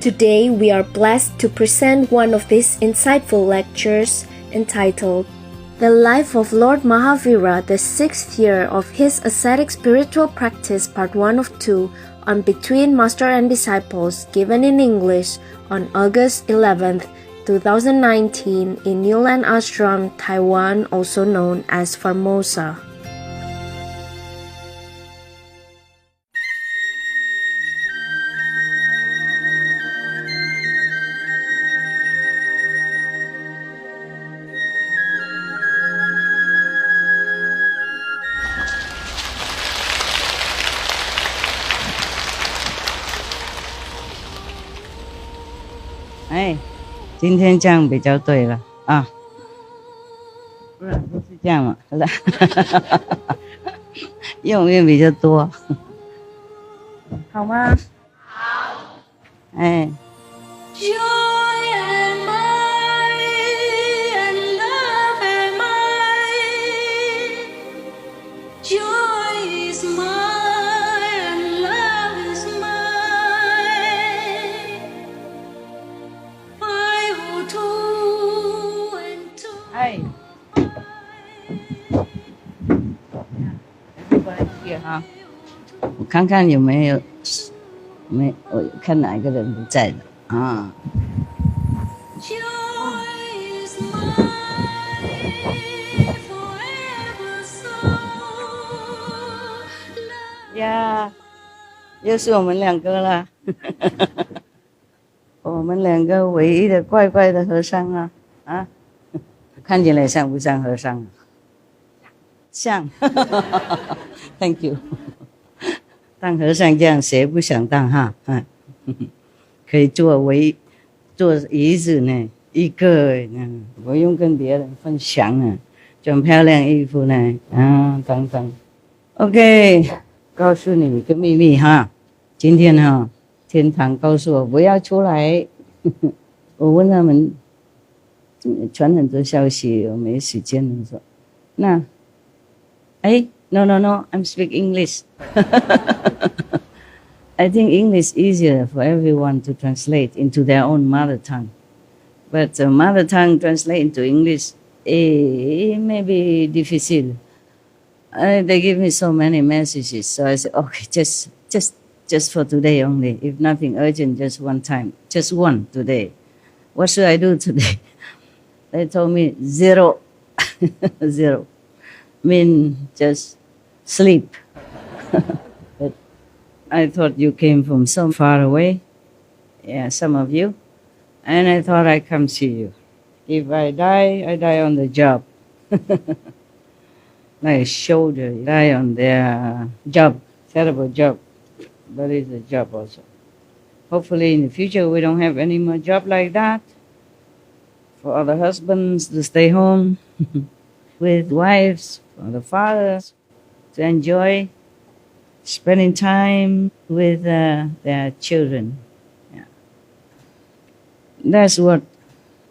Today we are blessed to present one of these insightful lectures entitled The Life of Lord Mahavira, the 6th year of his ascetic spiritual practice, part 1 of 2, on Between Master and Disciples, given in English on August 11th, 2019 in Newland Ashram, Taiwan, also known as Formosa.哎，今天这样比较对了啊，不然都是这样嘛，是吧？右面比较多，好吗？好。哎。哈，我看看有没有，我看哪一个人不在的啊。呀，又是我们两个了，我们两个唯一的怪怪的和尚啊，啊，看起来像不像和尚啊？像，Thank you。当和尚这样谁不想当哈？可以做椅子呢，一个不用跟别人分享啊，穿漂亮衣服呢，等等。OK， 告诉你一个秘密哈，今天哈，天堂告诉我不要出来，我问他们传很多消息，我没时间了说，那。Hey, no, I'm speak English. I think English is easier for everyone to translate into their own mother tongue. But mother tongue translate into English, it may be difficult. They give me so many messages, so I said, okay, just for today only. If nothing urgent, just one time, just one today. What should I do today? They told me 0, 0. Mean just sleep. But I thought you came from so far away. Yeah, some of you. And I thought I'd come see you. If I die on the job. Like a soldier, die on their job. Terrible job. But it's a job also. Hopefully in the future we don't have any more job like that. For other husbands to stay home with wives, for the fathers to enjoy spending time with their children. Yeah. That's what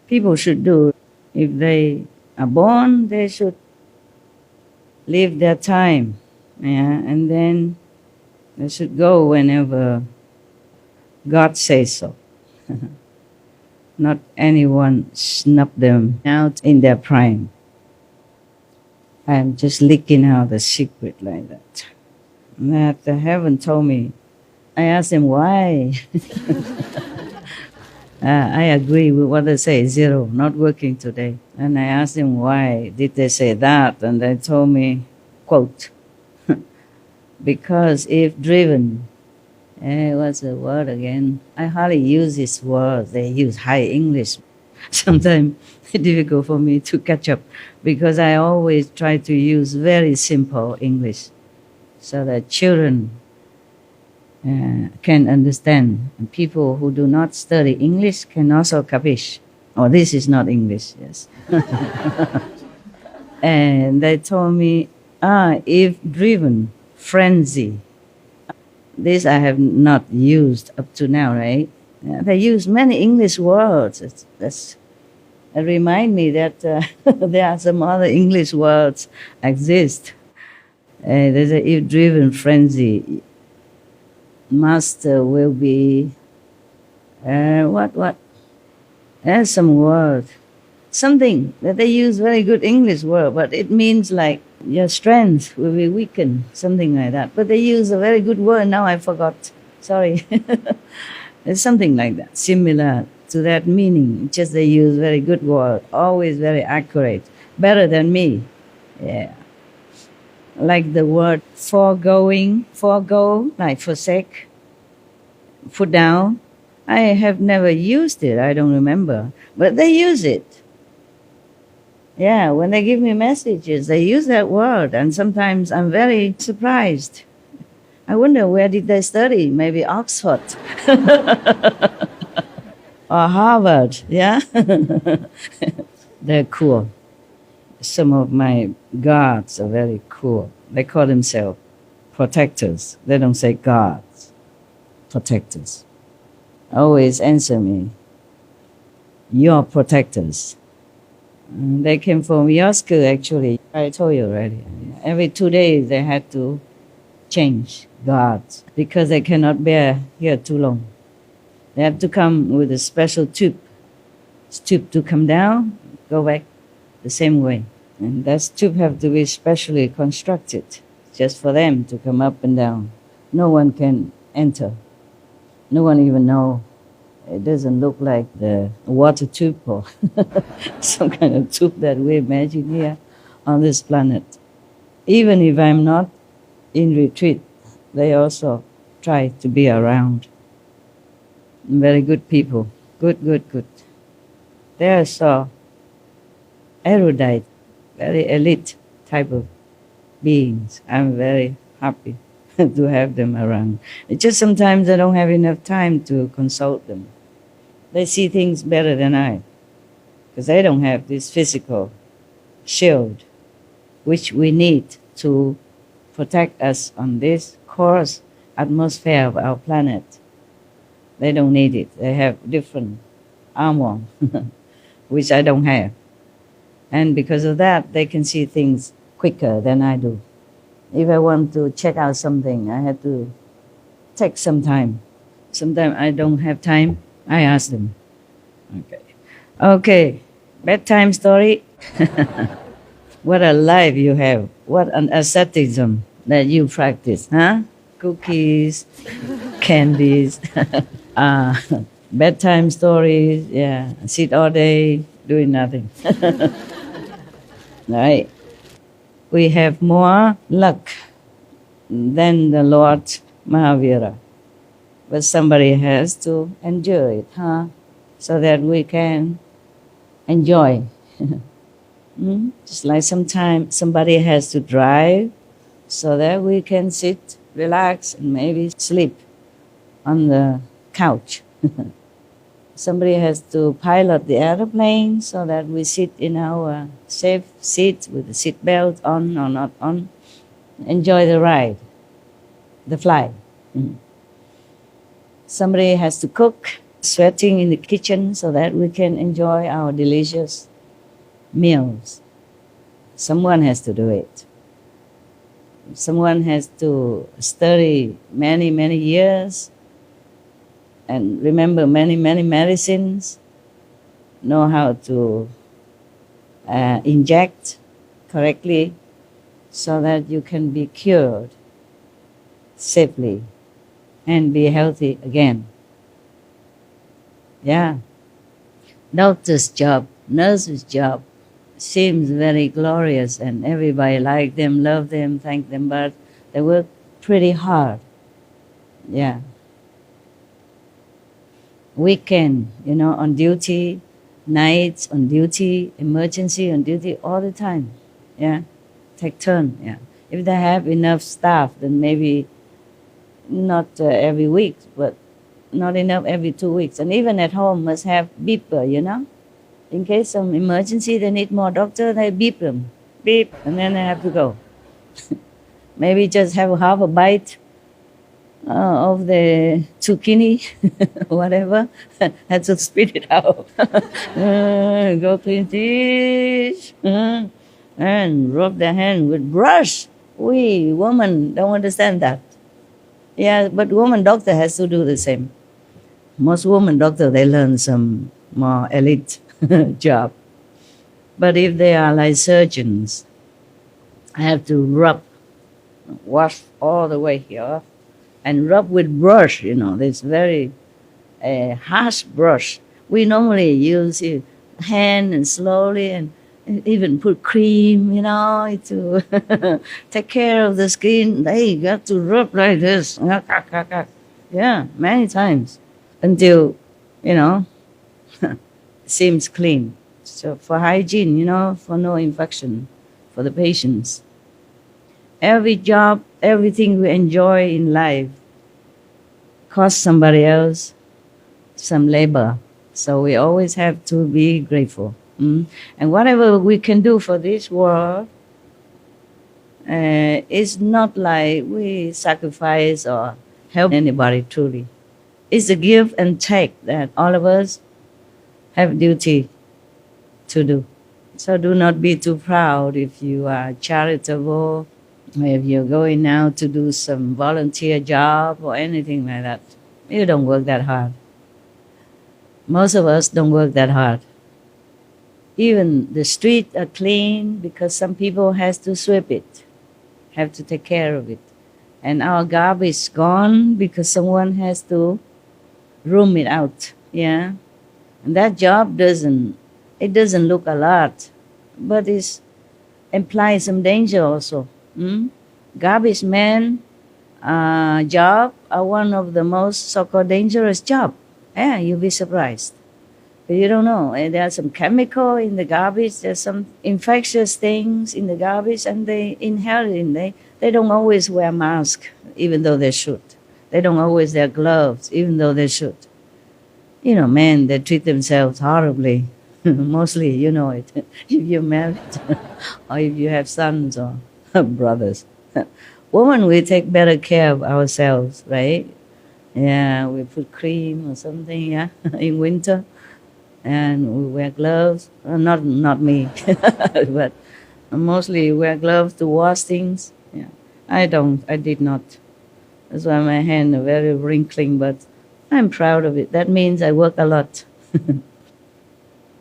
people should do. If they are born, they should live their time. Yeah, and then they should go whenever God says so. Not anyone snub them out in their prime. I'm just leaking out the secret like that. That the heaven told me. I asked him why. I agree with what they say, 0, not working today. And I asked him why did they say that, and they told me, quote, because if driven, what's the word again? I hardly use this word. They use high English. Sometimes it's difficult for me to catch up because I always try to use very simple English so that children can understand. And people who do not study English can also capish. Oh, this is not English, yes. And they told me, if driven, frenzy. This I have not used up to now, right? They use many English words. It remind me that there are some other English words exist. There's a if-driven frenzy. Master will be What? There's some word. Something that they use very good English word, but it means like your strength will be weakened, something like that. But they use a very good word, now I forgot. Sorry. It's something like that, similar to that meaning. Just they use very good word, always very accurate, better than me. Yeah. Like the word foregoing, forego, like forsake, put down. I have never used it, I don't remember. But they use it. Yeah, when they give me messages, they use that word, and sometimes I'm very surprised. I wonder where did they study? Maybe Oxford or Harvard, yeah? They're cool. Some of my guards are very cool. They call themselves protectors. They don't say guards, protectors. Always answer me, your protectors. They came from your school, actually. I told you already. Every 2 days they had to change guards because they cannot bear here too long. They have to come with a special tube to come down, go back the same way. And that tube have to be specially constructed just for them to come up and down. No one can enter. No one even know. It doesn't look like the water tube or some kind of tube that we imagine here on this planet. Even if I'm not in retreat, they also try to be around. Very good people. Good. They are so erudite, very elite type of beings. I'm very happy to have them around. It's just sometimes I don't have enough time to consult them. They see things better than I, because they don't have this physical shield, which we need to protect us on this coarse atmosphere of our planet. They don't need it. They have different armor, which I don't have. And because of that, they can see things quicker than I do. If I want to check out something, I have to take some time. Sometimes I don't have time, I ask them. Okay, bedtime story. What a life you have. What an asceticism that you practice, huh? Cookies, candies, bedtime stories, yeah. Sit all day doing nothing. Right? We have more luck than the Lord Mahavira. But somebody has to endure it, huh? So that we can enjoy. Just like sometimes somebody has to drive so that we can sit, relax, and maybe sleep on the couch. Somebody has to pilot the airplane so that we sit in our safe seat with the seat belt on or not on. Enjoy the ride, the flight. Somebody has to cook, sweating in the kitchen so that we can enjoy our delicious meals. Someone has to do it. Someone has to study many years and remember many medicines, know how to inject correctly so that you can be cured safely and be healthy again. Yeah. Doctor's job, nurse's job seems very glorious and everybody like them, love them, thank them, but they work pretty hard. Yeah. Weekend, on duty, nights on duty, emergency on duty, all the time. Yeah. Take turn, yeah. If they have enough staff, then maybe not every week, but not enough every 2 weeks. And even at home must have beeper, In case some emergency, they need more doctor, they beep them. Beep, and then they have to go. Maybe just have half a bite of the zucchini, whatever. Had to spit it out. Go clean teeth. And rub their hand with brush. We women don't understand that. Yeah, but woman doctor has to do the same. Most women doctor, they learn some more elite job. But if they are like surgeons, I have to wash all the way here, and rub with brush, this very harsh brush. We normally use hand and slowly and even put cream, to take care of the skin. They got to rub like this. Yeah, many times until, seems clean. So for hygiene, for no infection for the patients. Every job, everything we enjoy in life costs somebody else some labor. So we always have to be grateful. And whatever we can do for this world, it's not like we sacrifice or help anybody truly. It's a give and take that all of us have duty to do. So do not be too proud if you are charitable, if you're going now to do some volunteer job or anything like that. You don't work that hard. Most of us don't work that hard. Even the streets are clean because some people has to sweep it, have to take care of it. And our garbage is gone because someone has to room it out. Yeah. And that job doesn't look a lot, but it implies some danger also. Garbage man job are one of the most so-called dangerous job. Yeah, you'll be surprised. But you don't know. There are some chemical in the garbage. There's some infectious things in the garbage, and they inhale it. They don't always wear masks, even though they should. They don't always wear gloves, even though they should. Men, they treat themselves horribly. Mostly, you know it. If you're married or if you have sons or brothers. Women, we take better care of ourselves, right? Yeah, we put cream or something, yeah, in winter. And we wear gloves. Not me, but mostly wear gloves to wash things. Yeah, I did not. That's why my hands are very wrinkling, but I'm proud of it. That means I work a lot.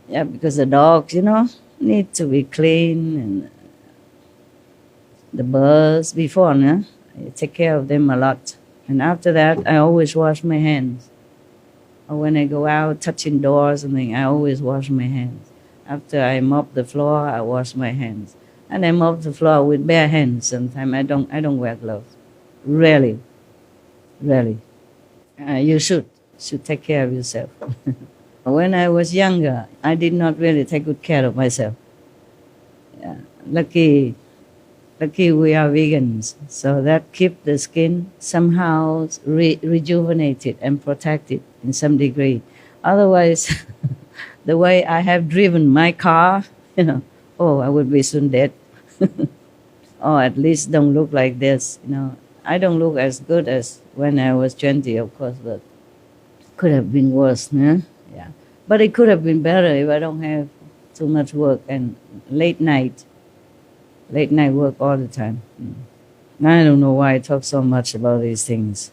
Yeah, because the dogs, need to be clean, and the birds before, I take care of them a lot. And after that, I always wash my hands. Or when I go out touching doors or something, I always wash my hands. After I mop the floor, I wash my hands. And I mop the floor with bare hands sometimes. I don't wear gloves. Rarely. You should take care of yourself. When I was younger, I did not really take good care of myself. Yeah. Lucky we are vegans, so that keep the skin somehow rejuvenated and protected in some degree. Otherwise, the way I have driven my car, I would be soon dead. Or at least don't look like this, I don't look as good as when I was 20, of course, but could have been worse, yeah. But it could have been better if I don't have too much work and late night work all the time. I don't know why I talk so much about these things.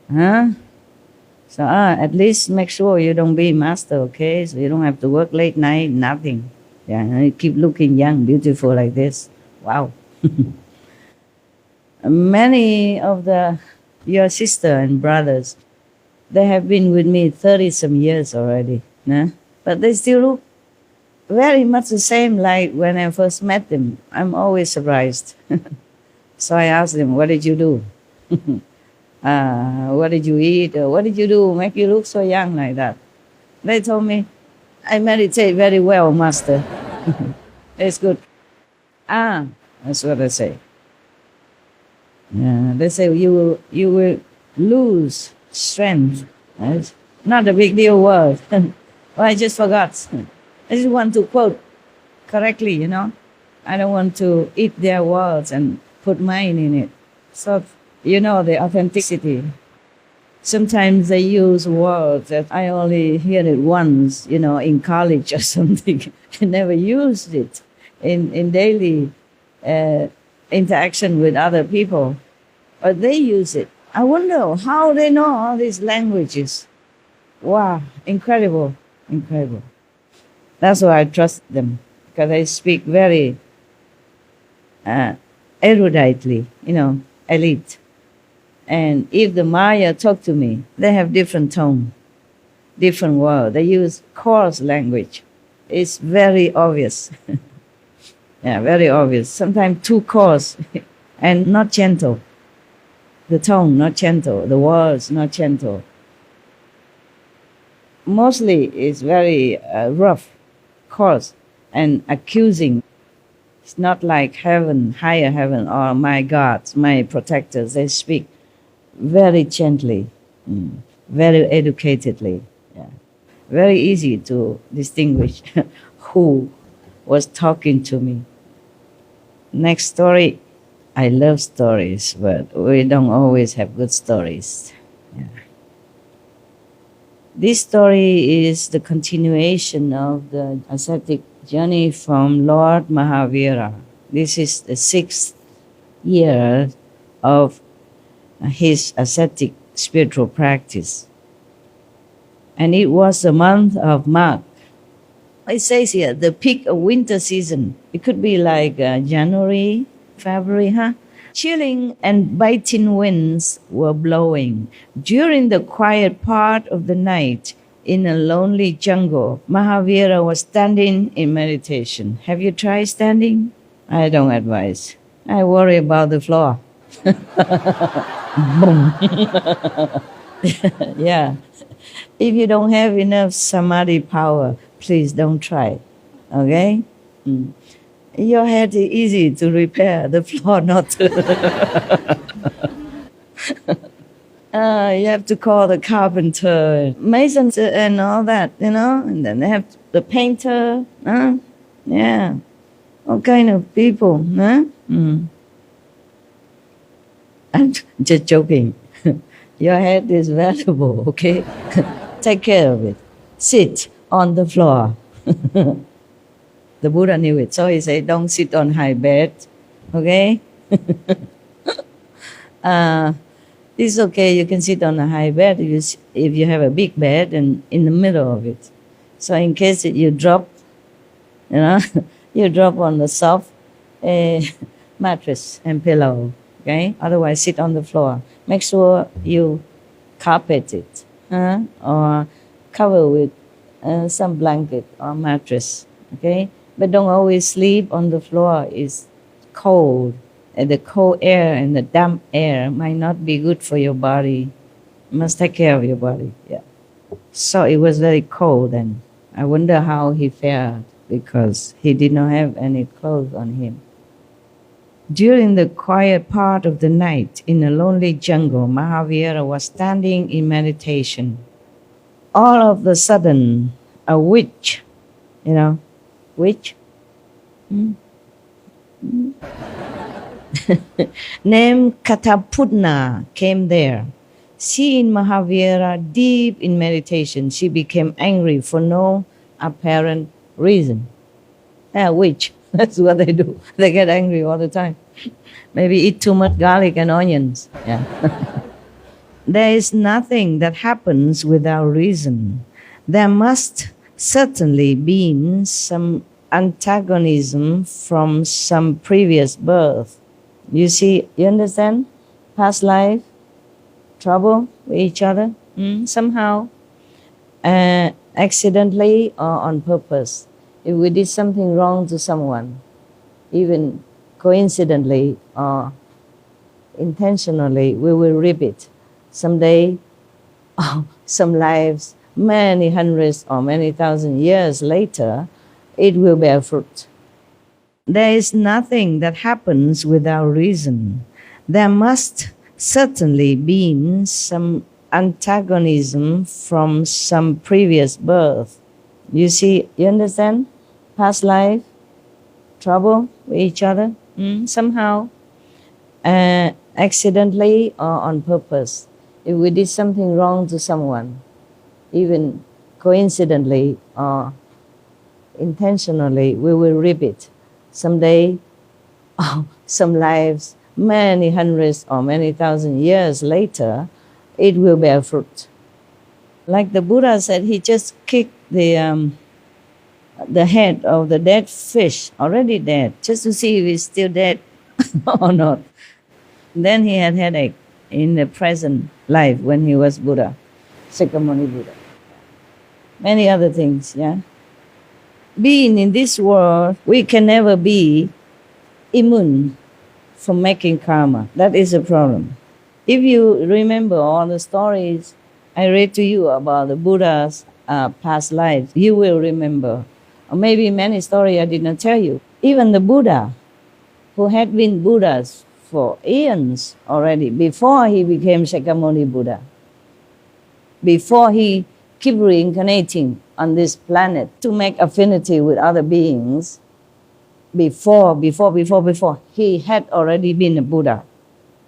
So at least make sure you don't be master, okay? So you don't have to work late night, nothing. Yeah, and you keep looking young, beautiful like this. Wow. Many of your sister and brothers, they have been with me 30-some years already. But they still look very much the same like when I first met them. I'm always surprised. So I asked them, what did you do? What did you eat? What did you do make you look so young like that? They told me, I meditate very well, master. It's good. That's what they say. Yeah, they say you will lose strength. It's not a big deal word. Well, I just forgot. I just want to quote correctly, I don't want to eat their words and put mine in it. So, the authenticity. Sometimes they use words that I only hear it once, in college or something. I never used it in daily interaction with other people. But they use it. I wonder how they know all these languages. Wow, incredible, incredible. That's why I trust them, because they speak very eruditely, elite. And if the Maya talk to me, they have different tone, different word. They use coarse language. It's very obvious. Yeah, very obvious. Sometimes too coarse and not gentle. The tone not gentle, the words not gentle. Mostly it's very rough, coarse, and accusing. It's not like heaven, higher heaven, or my gods, my protectors. They speak very gently, very educatedly. Yeah. Very easy to distinguish who was talking to me. Next story. I love stories, but we don't always have good stories. Yeah. This story is the continuation of the ascetic journey from Lord Mahavira. This is the 6th year of his ascetic spiritual practice. And it was the month of March. It says here, the peak of winter season. It could be like January, February, Chilling and biting winds were blowing. During the quiet part of the night, in a lonely jungle, Mahavira was standing in meditation. Have you tried standing? I don't advise. I worry about the floor. Boom. Yeah. If you don't have enough samadhi power, please don't try. Okay? Your head is easy to repair, the floor not. You have to call the carpenter, masons, and all that, and then they have the painter, yeah, all kind of people. I'm just joking. Your head is valuable, okay? Take care of it. Sit on the floor. The Buddha knew it, so he said, don't sit on high bed, okay? It's okay, you can sit on a high bed if you have a big bed and in the middle of it. So in case you drop, you drop on the soft mattress and pillow, okay? Otherwise, sit on the floor. Make sure you carpet it, or cover with some blanket or mattress, okay? But don't always sleep on the floor. It's cold. And the cold air and the damp air might not be good for your body. You must take care of your body, yeah. So it was very cold, and I wonder how he fared because he did not have any clothes on him. During the quiet part of the night in a lonely jungle, Mahavira was standing in meditation. All of a sudden, a witch, witch? Named Katapudna came there. Seeing Mahavira deep in meditation, she became angry for no apparent reason. Witch, that's what they do. They get angry all the time. Maybe eat too much garlic and onions. Yeah. There is nothing that happens without reason. There must certainly be some antagonism from some previous birth. You see, you understand? Past life, trouble with each other, somehow, accidentally or on purpose. If we did something wrong to someone, even coincidentally or intentionally, we will reap it. Someday, some lives, many hundreds or many thousand years later, it will bear fruit. There is nothing that happens without reason. There must certainly be some antagonism from some previous birth. You see, you understand? Past life, trouble with each other, somehow, accidentally or on purpose. If we did something wrong to someone, even coincidentally or intentionally, we will reap it. Someday, some lives, many hundreds or many thousand years later, it will bear fruit. Like the Buddha said, he just kicked the head of the dead fish, already dead, just to see if he's still dead or not. Then he had headache in the present life when he was Buddha, Shakyamuni Buddha. Many other things, yeah. Being in this world, we can never be immune from making karma. That is a problem. If you remember all the stories I read to you about the Buddha's past lives, you will remember. Or maybe many stories I did not tell you. Even the Buddha, who had been Buddhas for eons already, before he became Shakyamuni Buddha, before he keep reincarnating on this planet to make affinity with other beings, before, he had already been a Buddha.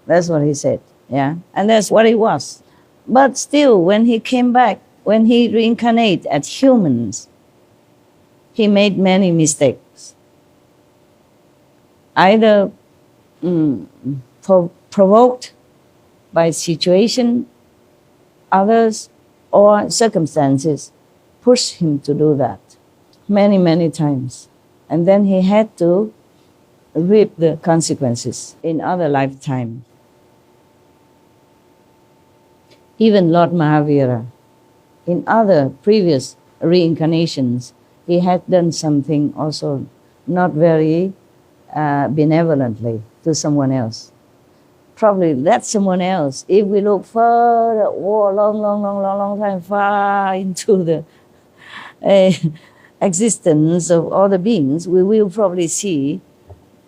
That's what he said, yeah? And that's what he was. But still, when he came back, when he reincarnated as humans, he made many mistakes. Either provoked by situation, others, or circumstances pushed him to do that many, many times. And then he had to reap the consequences in other lifetimes. Even Lord Mahavira, in other previous reincarnations, he had done something also not very benevolently to someone else. Probably that someone else, if we look further, long time, far into the existence of other beings, we will probably see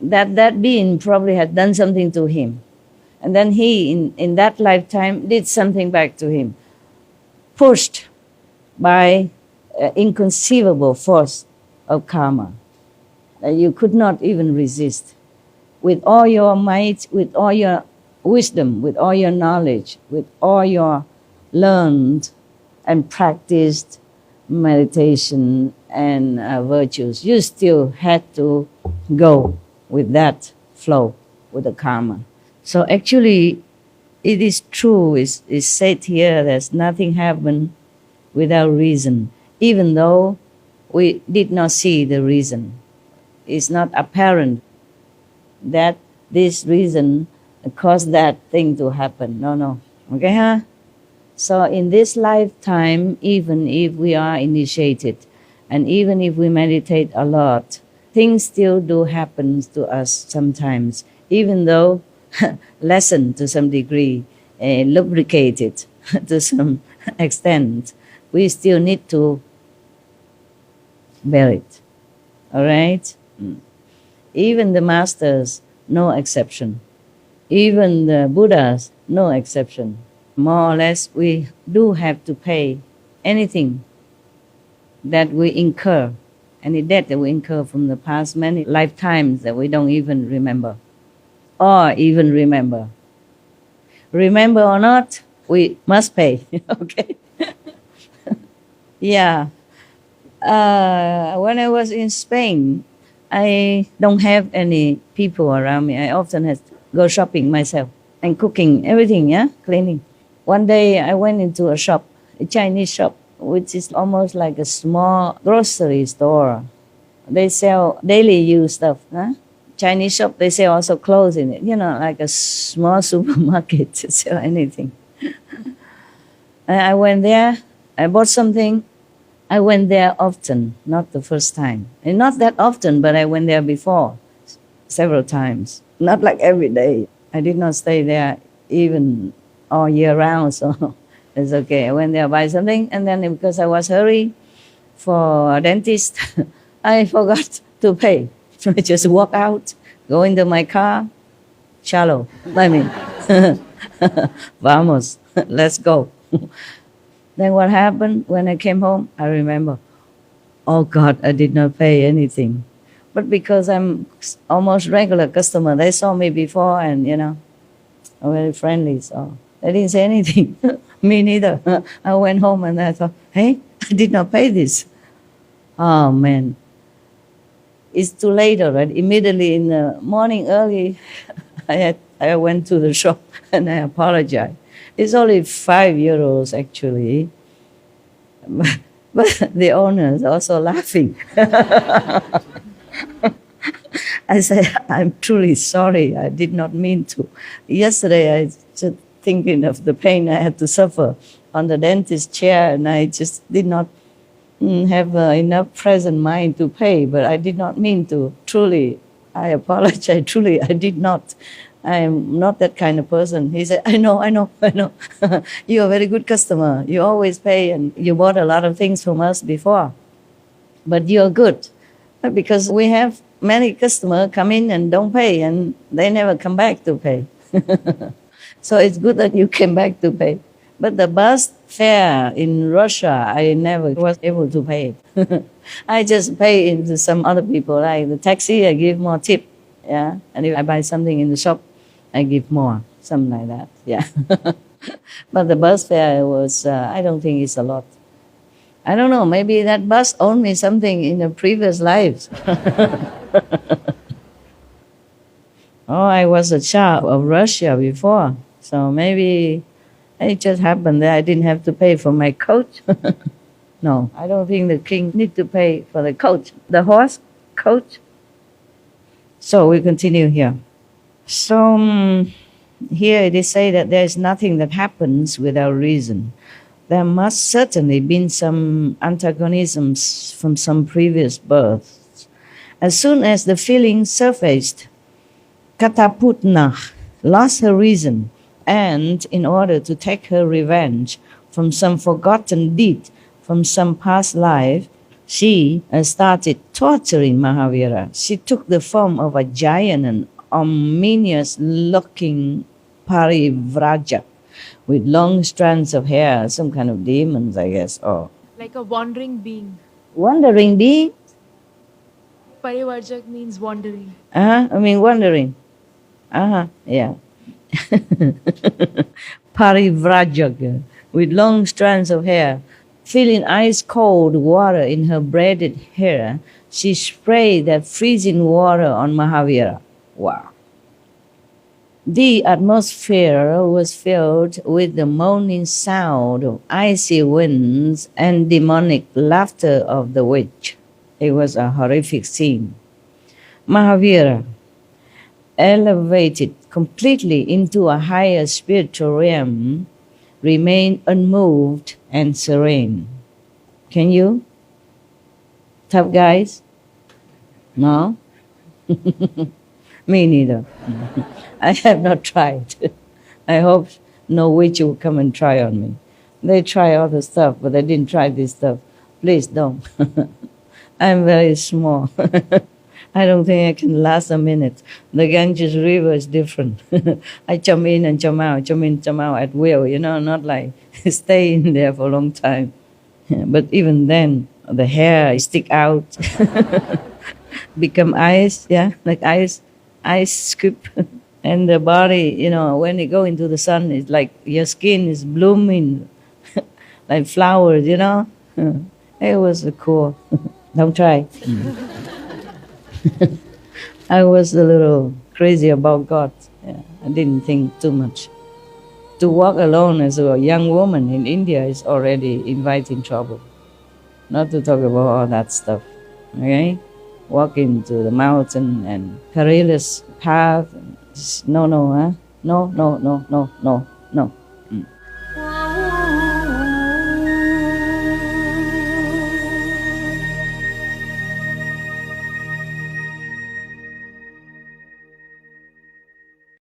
that that being probably had done something to him. And then he, in that lifetime, did something back to him, pushed by inconceivable force of karma that you could not even resist. With all your might, with all your wisdom, with all your knowledge, with all your learned and practiced meditation and virtues, you still had to go with that flow, with the karma. So actually, it is true, it's said here that nothing happened without reason, even though we did not see the reason. It's not apparent that this reason caused that thing to happen. No. Okay, huh? So in this lifetime, even if we are initiated, and even if we meditate a lot, things still do happen to us sometimes, even though lessened to some degree, lubricated to some extent, we still need to bear it. All right? Even the masters, no exception. Even the Buddhas, no exception. More or less, we do have to pay anything that we incur, any debt that we incur from the past many lifetimes that we don't even remember. Or even remember. Remember or not, we must pay, okay? Yeah. When I was in Spain, I don't have any people around me. I often had to go shopping myself and cooking, everything, yeah, cleaning. One day I went into a shop, a Chinese shop, which is almost like a small grocery store. They sell daily use stuff, huh? Chinese shop, they sell also clothes in it, like a small supermarket to sell anything. And I went there, I bought something. I went there often, not the first time. And not that often, but I went there before, several times. Not like every day. I did not stay there even all year round, so it's okay. I went there, buy something, and then because I was hurry for a dentist, I forgot to pay. So I just walk out, go into my car, shallow. I mean, vamos, let's go. Then what happened when I came home? I remember, oh God, I did not pay anything. But because I'm almost regular customer, they saw me before and, I'm very friendly, so they didn't say anything. Me neither. I went home and I thought, hey, I did not pay this. Oh, man. It's too late already. Immediately in the morning early, I went to the shop and I apologized. It's only €5 actually. But the owner is also laughing. I said, I'm truly sorry. I did not mean to. Yesterday, I just thinking of the pain I had to suffer on the dentist chair, and I just did not have enough present mind to pay, but I did not mean to. Truly, I apologize. Truly, I did not. I am not that kind of person. He said, I know. You're a very good customer. You always pay, and you bought a lot of things from us before. But you're good. Because we have many customers come in and don't pay, and they never come back to pay. So it's good that you came back to pay. But the bus fare in Russia, I never was able to pay. I just pay into some other people. Like the taxi, I give more tip. Yeah, and if I buy something in the shop, I give more, something like that. Yeah. But the bus fare was, I don't think it's a lot. I don't know, maybe that bus owed me something in the previous lives. Oh, I was a child of Russia before, so maybe it just happened that I didn't have to pay for my coach. No, I don't think the king need to pay for the coach, the horse coach. So we continue here. So here it is said that there is nothing that happens without reason. There must certainly been some antagonisms from some previous births. As soon as the feeling surfaced, Kataputna lost her reason, and in order to take her revenge from some forgotten deed from some past life, she started torturing Mahavira. She took the form of a giant and ominous-looking parivraja with long strands of hair, some kind of demons, I guess, or... Like a wandering being. Wandering being? Parivarjak means wandering. I mean wandering. Yeah. Parivrajak, with long strands of hair. Feeling ice-cold water in her braided hair, she sprayed that freezing water on Mahavira. Wow. The atmosphere was filled with the moaning sound of icy winds and demonic laughter of the witch. It was a horrific scene. Mahavira, elevated completely into a higher spiritual realm, remained unmoved and serene. Can you? Tough guys? No? Me neither. I have not tried. I hope no witch will come and try on me. They try other stuff, but they didn't try this stuff. Please don't. I'm very small. I don't think I can last a minute. The Ganges River is different. I jump in and jump out, at will, not like stay in there for a long time. But even then, the hair stick out, become ice, like ice scoop. And the body, when you go into the sun, it's like your skin is blooming like flowers, It was cool. Don't try. I was a little crazy about God. Yeah, I didn't think too much. To walk alone as a young woman in India is already inviting trouble. Not to talk about all that stuff. Okay? Walk into the mountain and perilous path. No, huh? No.